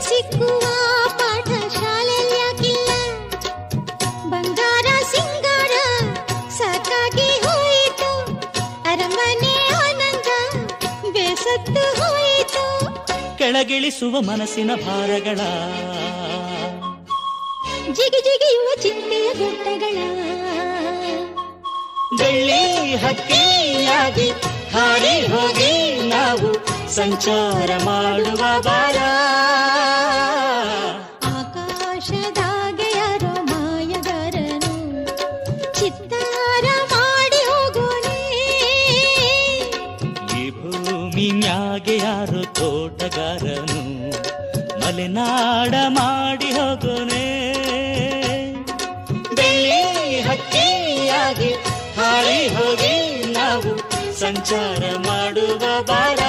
ಸಿಕ್ಕುವ ಪಾಠ ಶಾಲೆಯಾಗಿಲ್ಲ. ಬಂಗಾರ ಸಿಂಗಾರ ಸಾಕಾಗಿ ಹೋಯಿತು, ಅರಮನೆ ಆನಂದ ಬೇಸತ್ತು ಹೋಯಿತು. ಕೆಳಗಿಳಿಸುವ ಮನಸ್ಸಿನ ಭಾರಗಳ, ಜಿಗಿ ಜಿಗಿಯುವ ಚಿಂತೆಯ ಗುಡ್ಡಗಳ, ಬೆಳ್ಳಿ ಹಕ್ಕಿಯಾಗಿ ಹಾರಿ ಹೋಗಿ ನಾವು ಸಂಚಾರ ಮಾಡುವ ಬಾರ. ಆಕಾಶದಾಗೆ ಯಾರೋ ಮಾಯಗಾರನು ಚಿತ್ತಾರ ಮಾಡಿ ಹೋಗೋನೆ. ಈ ಭೂಮಿ ಮ್ಯಾಗೆ ಯಾರೋ ತೋಟಗಾರನು ಮಲೆನಾಡ ಮಾಡಿ ಹೋಗೋನೆ. ಬೆಳ್ಳಿ ಹಕ್ಕಿಯಾಗಿ ಹಾರಿ ಹೋಗಿ ನಾವು ಸಂಚಾರ ಮಾಡುವ ಬಾರ.